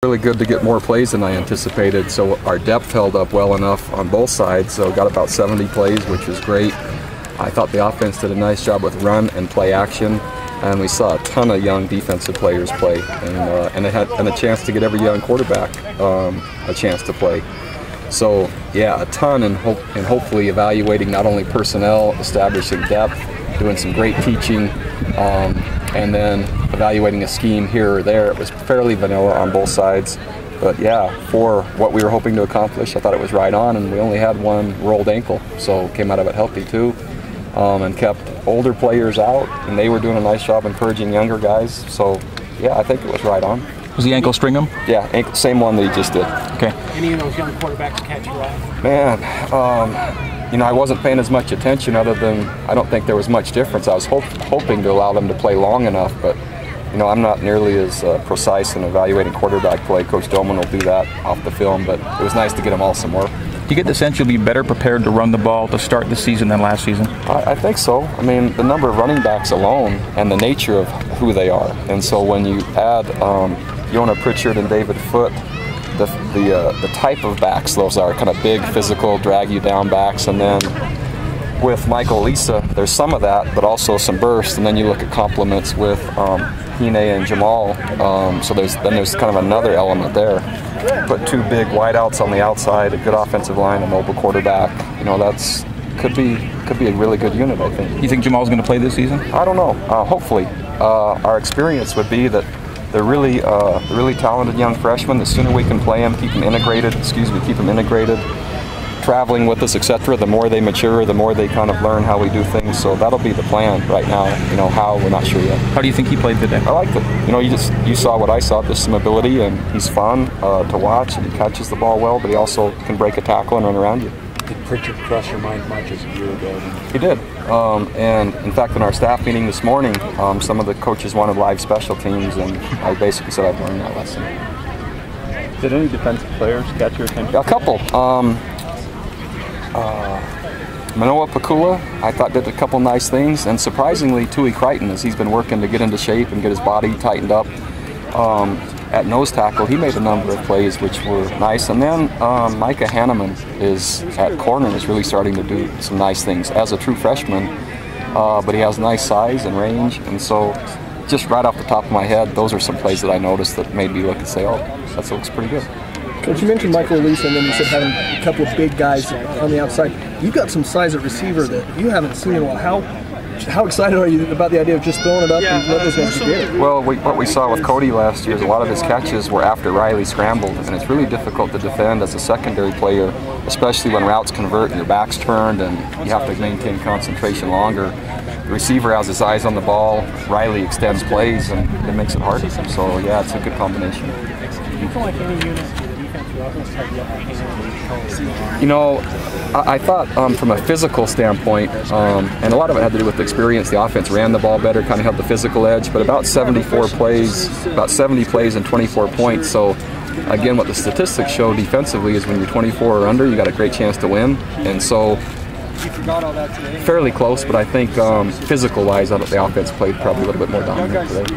Really good to get more plays than I anticipated, so our depth held up well enough on both sides, so got about 70 plays, which was great. I thought the offense did a nice job with run and play action, and we saw a ton of young defensive players play, and a chance to get every young quarterback a chance to play. So yeah, a ton, and hopefully evaluating not only personnel, establishing depth, doing some great teaching, and then evaluating a scheme here or there. It was fairly vanilla on both sides, but yeah, for what we were hoping to accomplish, I thought it was right on, and we only had one rolled ankle, so came out of it healthy too, and kept older players out, and they were doing a nice job encouraging younger guys, so yeah, I think it was right on. Was the ankle Stringham? Yeah, ankle, same one that he just did. Okay. Any of those young quarterbacks catch your eye? Man, you know, I wasn't paying as much attention, other than I don't think there was much difference. I was hoping to allow them to play long enough, but you know, I'm not nearly as precise in evaluating quarterback play. Coach Doman will do that off the film, but it was nice to get them all some work. Do you get the sense you'll be better prepared to run the ball to start the season than last season? I think so. I mean, the number of running backs alone and the nature of who they are. And so when you add Yona Pritchard and David Foote, the type of backs those are, kind of big, physical, drag you down backs, and then with Michael Lisa, there's some of that, but also some burst, and then you look at complements with Hine and Jamal, so there's kind of another element there. Put two big wideouts on the outside, a good offensive line, a mobile quarterback. You know, that's could be a really good unit, I think. You think Jamal's going to play this season? I don't know. Hopefully, our experience would be that they're really talented young freshmen. The sooner we can play them, keep them integrated. Traveling with us, etc. The more they mature, the more they kind of learn how we do things. So that'll be the plan right now. You know, how, we're not sure yet. How do you think he played today? I liked it. You know, you saw what I saw, just some ability, and he's fun to watch, and he catches the ball well, but he also can break a tackle and run around you. Did Pritchard cross your mind much as a year ago? He did. And in fact, in our staff meeting this morning, some of the coaches wanted live special teams, and I basically said I've learned that lesson. Did any defensive players catch your attention? A couple. Manoa Pakula, I thought, did a couple nice things, and surprisingly, Tui Crichton, as he's been working to get into shape and get his body tightened up at nose tackle, he made a number of plays which were nice. And then Micah Hanneman is at corner, is really starting to do some nice things as a true freshman, but he has nice size and range, and so just right off the top of my head, those are some plays that I noticed that made me look and say, oh, that looks pretty good. Coach, you mentioned Michael Lisa, and then you said having a couple of big guys on the outside. You've got some size at receiver that you haven't seen in a while. How excited are you about the idea of just throwing it up and let those guys get it? Well, what we saw with Cody last year is a lot of his catches were after Riley scrambled, and it's really difficult to defend as a secondary player, especially when routes convert and your back's turned and you have to maintain concentration longer. The receiver has his eyes on the ball, Riley extends plays, and it makes it hard. So yeah, it's a good combination. Do you feel like any unit in the defense or offense had the upper hand? You know, I thought from a physical standpoint, and a lot of it had to do with the experience, the offense ran the ball better, kind of had the physical edge, but about 70 plays and 24 points. So again, what the statistics show defensively is when you're 24 or under, you got a great chance to win. And so fairly close, but I think physical-wise, the offense played probably a little bit more dominant today.